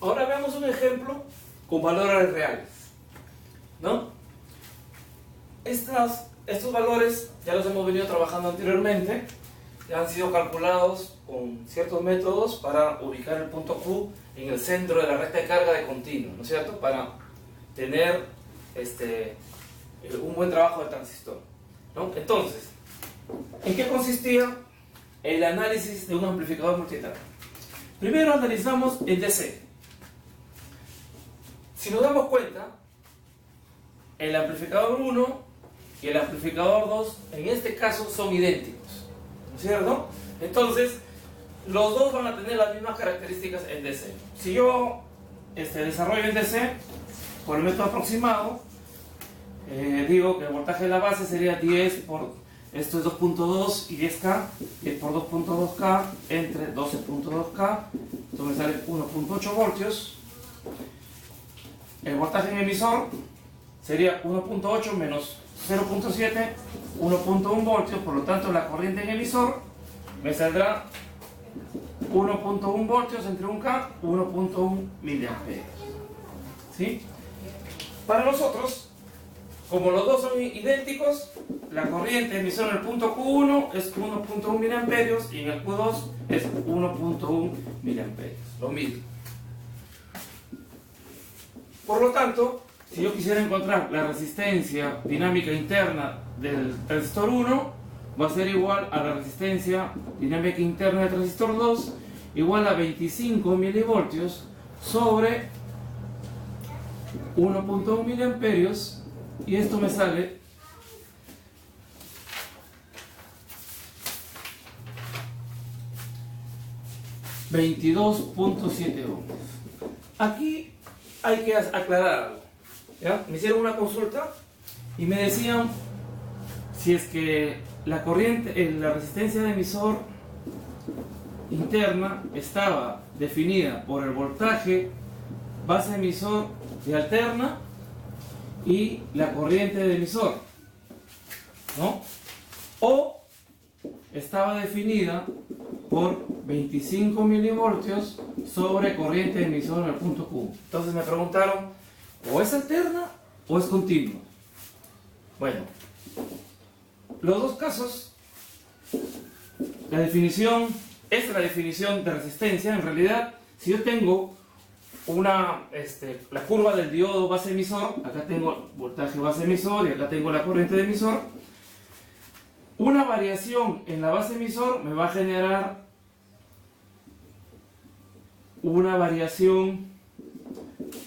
Ahora veamos un ejemplo con valores reales, ¿no? Estos valores ya los hemos venido trabajando anteriormente, ya han sido calculados con ciertos métodos para ubicar el punto Q en el centro de la recta de carga de continuo, ¿no es cierto? Para tener un buen trabajo del transistor, ¿no? Entonces, ¿en qué consistía el análisis de un amplificador multietapa? Primero analizamos el DC. Si nos damos cuenta, el amplificador 1 y el amplificador 2 en este caso son idénticos, ¿no es cierto? Entonces, los dos van a tener las mismas características en DC. Si yo desarrollo en DC por el método aproximado, digo que el voltaje de la base sería 10 por, esto es 2.2 y 10K, 10 por 2.2K entre 12.2K, esto me sale 1.8 voltios. El voltaje en emisor sería 1.8 menos 0.7, 1.1 voltios, por lo tanto la corriente en emisor me saldrá 1.1 voltios entre 1K, 1.1 miliamperios. ¿Sí? Para nosotros, como los dos son idénticos, la corriente emisor en el punto Q1 es 1.1 miliamperios y en el Q2 es 1.1 miliamperios, lo mismo. Por lo tanto, si yo quisiera encontrar la resistencia dinámica interna del transistor 1, va a ser igual a la resistencia dinámica interna del transistor 2, igual a 25 milivoltios sobre 1.1 miliamperios, y esto me sale 22.7 ohms. Aquí hay que aclarar algo, ¿ya? Me hicieron una consulta y me decían si es que la corriente, la resistencia de emisor interna estaba definida por el voltaje base emisor de alterna y la corriente de emisor, ¿no? O estaba definida por 25 milivoltios sobre corriente de emisor en el punto Q. Entonces me preguntaron, ¿o es alterna o es continua? Bueno, los dos casos, la definición, esta es la definición de resistencia. En realidad, si yo tengo la curva del diodo base emisor, acá tengo voltaje base emisor y acá tengo la corriente de emisor, una variación en la base emisor me va a generar una variación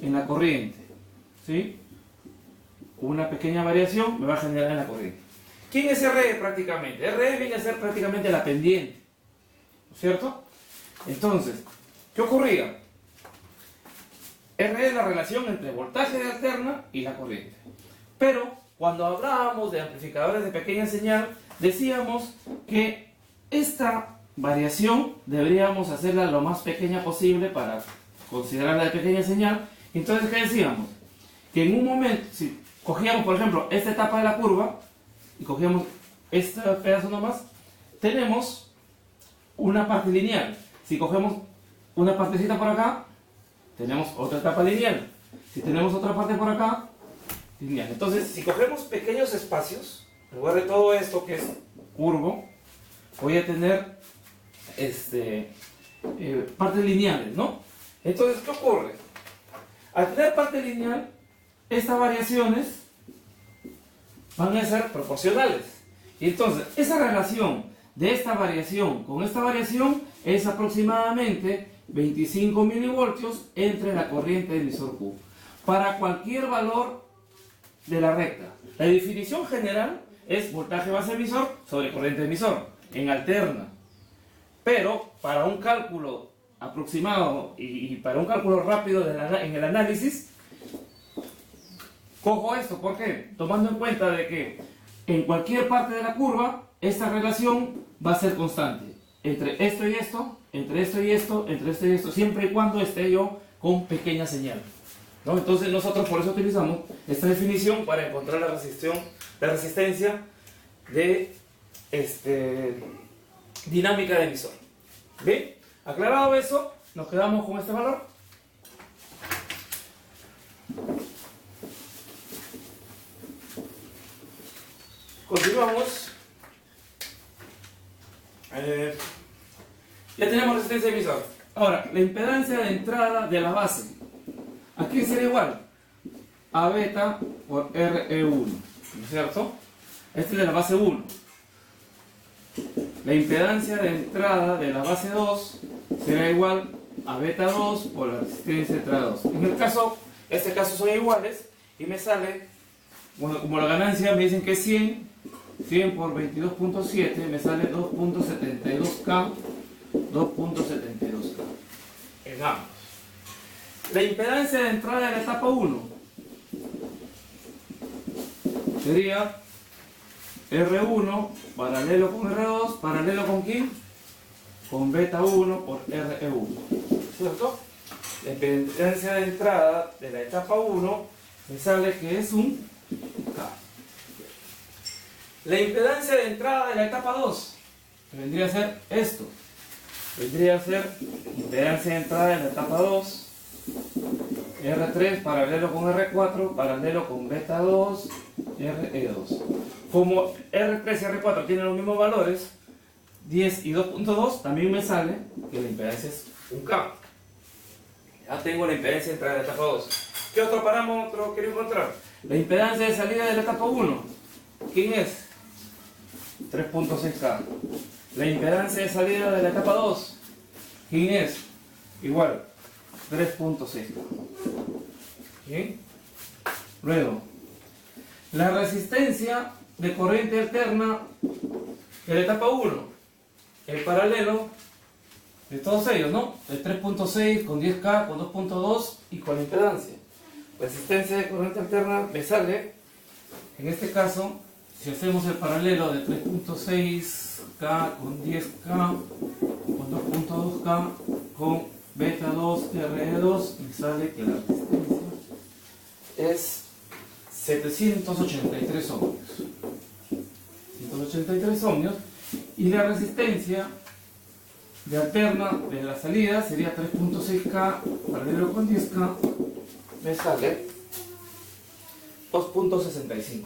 en la corriente, ¿sí? Una pequeña variación me va a generar en la corriente. ¿Quién es RE prácticamente? RE viene a ser prácticamente la pendiente, ¿no es cierto? Entonces, ¿qué ocurría? RE es la relación entre el voltaje de alterna y la corriente. Pero cuando hablábamos de amplificadores de pequeña señal, decíamos que esta variación deberíamos hacerla lo más pequeña posible para considerarla de pequeña señal. Entonces, ¿qué decíamos? Que en un momento, si cogíamos por ejemplo esta etapa de la curva y cogíamos este pedazo nomás, tenemos una parte lineal. Si cogemos una partecita por acá, tenemos otra etapa lineal. Si tenemos otra parte por acá, lineal. Entonces, si cogemos pequeños espacios, en lugar de todo esto que es curvo, voy a tener partes lineales, ¿no? Entonces, ¿qué ocurre? Al tener parte lineal, estas variaciones van a ser proporcionales. Y entonces, esa relación de esta variación con esta variación es aproximadamente 25 milivoltios entre la corriente de emisor Q. Para cualquier valor de la recta. La definición general es voltaje base emisor sobre corriente emisor, en alterna. Pero para un cálculo aproximado y para un cálculo rápido en el análisis, cojo esto. ¿Por qué? Tomando en cuenta de que en cualquier parte de la curva, esta relación va a ser constante. Entre esto y esto, entre esto y esto, entre esto y esto, siempre y cuando esté yo con pequeña señal, ¿no? Entonces nosotros por eso utilizamos esta definición para encontrar la resistencia de dinámica de emisor. ¿Bien? Aclarado eso, nos quedamos con este valor. Continuamos. Ya tenemos resistencia de emisor. Ahora, la impedancia de entrada de la base. Aquí sería igual a beta por RE1, ¿no es cierto? Este es de la base 1. La impedancia de entrada de la base 2 será igual a beta 2 por la resistencia de entrada 2. En el caso, este caso son iguales y me sale, bueno, como la ganancia me dicen que es 100 por 22.7 me sale 2.72K. 2.72K en ambos. La impedancia de entrada de la etapa 1 sería R1 paralelo con R2, paralelo con quién? Con beta 1 por RE1, ¿cierto? La impedancia de entrada de la etapa 1 me sale que es un K. La impedancia de entrada de la etapa 2 vendría a ser esto. Vendría a ser impedancia de entrada de la etapa 2, R3 paralelo con R4, paralelo con beta 2, RE2. Como R3 y R4 tienen los mismos valores, 10 y 2.2, también me sale que la impedancia es un K. Ya tengo la impedancia de entrada de la etapa 2. ¿Qué otro parámetro quiero encontrar? La impedancia de salida de la etapa 1. ¿Quién es? 3.6K. La impedancia de salida de la etapa 2. ¿Quién es? Igual, 3.6K. ¿Bien? Luego, la resistencia de corriente alterna de la etapa 1. El paralelo de todos ellos, ¿no? El 3.6 con 10K, con 2.2 y con la impedancia. Resistencia de corriente alterna me sale, en este caso, si hacemos el paralelo de 3.6K con 10K, con 2.2K, con beta 2, RE2, me sale que la resistencia es 783 ohmios. 783 ohmios. Y la resistencia de alterna de la salida sería 3.6K paralelo con 10K, me sale 2.65.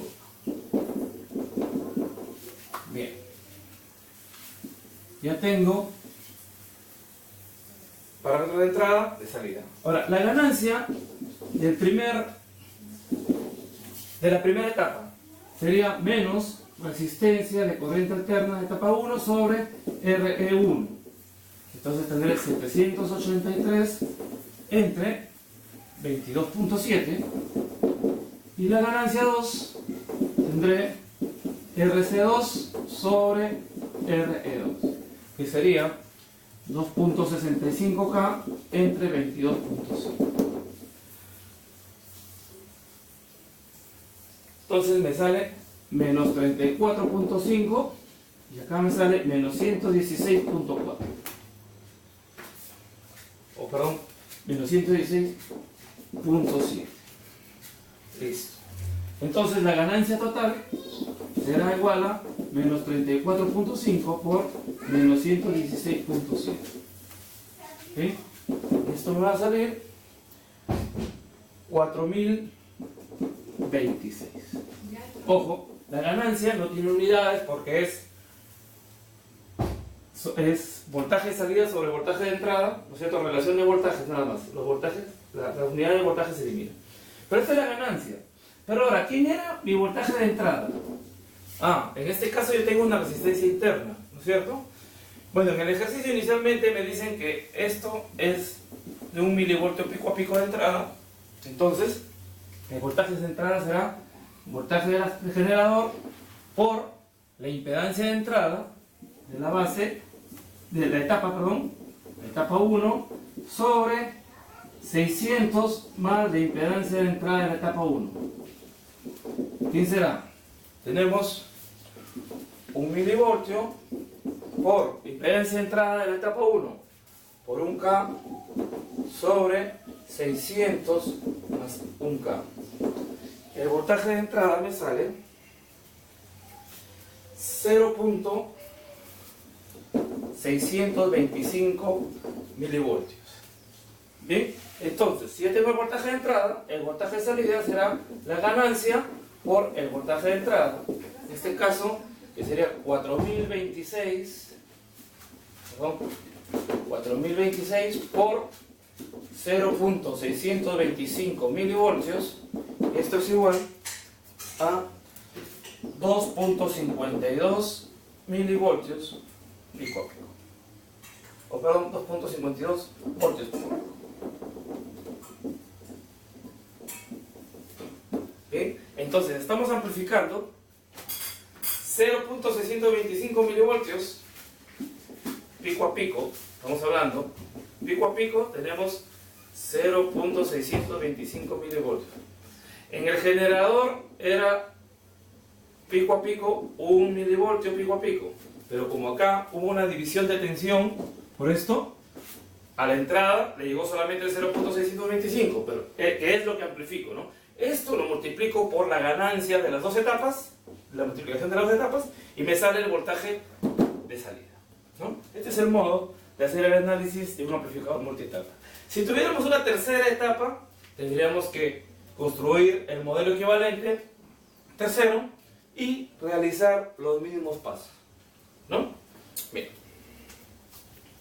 Bien, ya tengo parámetro de entrada, de salida. Ahora, la ganancia de la primera etapa sería menos resistencia de corriente alterna de etapa 1 sobre RE1. Entonces tendré 783 entre 22.7 y la ganancia 2 tendré RC2 sobre RE2, que sería 2.65K entre 22.5. Entonces me sale menos 34.5 y acá me sale menos 116.4. O perdón, menos 116.7. Listo. Entonces la ganancia total será igual a menos 34.5 por menos 116.7. ¿Sí? Esto me va a salir 4026. Ojo, la ganancia no tiene unidades porque es voltaje de salida sobre voltaje de entrada, ¿no es cierto? Relación de voltajes nada más. Los voltajes, la unidad de voltaje se elimina. Pero esta es la ganancia. Pero ahora, ¿quién era mi voltaje de entrada? En este caso yo tengo una resistencia interna, ¿no es cierto? Bueno, en el ejercicio inicialmente me dicen que esto es de 1 milivoltio pico a pico de entrada. Entonces, el voltaje de entrada será voltaje del generador por la impedancia de entrada de la base, de la etapa 1, sobre 600 más de impedancia de entrada de la etapa 1. ¿Quién será? Tenemos 1 milivoltio por impedancia de entrada de la etapa 1 por 1K sobre 600 más 1K. El voltaje de entrada me sale 0.625 milivoltios. Bien, entonces, si yo tengo el voltaje de entrada, el voltaje de salida será la ganancia por el voltaje de entrada. En este caso, que sería 4026 por 0.625 milivoltios. Esto es igual a 2.52 milivoltios pico a pico. O perdón, 2.52 voltios por pico. ¿Bien? Entonces estamos amplificando 0.625 milivoltios pico a pico. Estamos hablando pico a pico, tenemos 0.625 milivoltios. En el generador era pico a pico 1 milivoltio pico a pico, pero como acá hubo una división de tensión por esto, a la entrada le llegó solamente el 0.625, pero que es lo que amplifico, ¿no? Esto lo multiplico por la ganancia de las dos etapas, la multiplicación de las dos etapas, y me sale el voltaje de salida, ¿no? Este es el modo de hacer el análisis de un amplificador multietapa. Si tuviéramos una tercera etapa, tendríamos que construir el modelo equivalente tercero y realizar los mismos pasos, ¿no? Bien.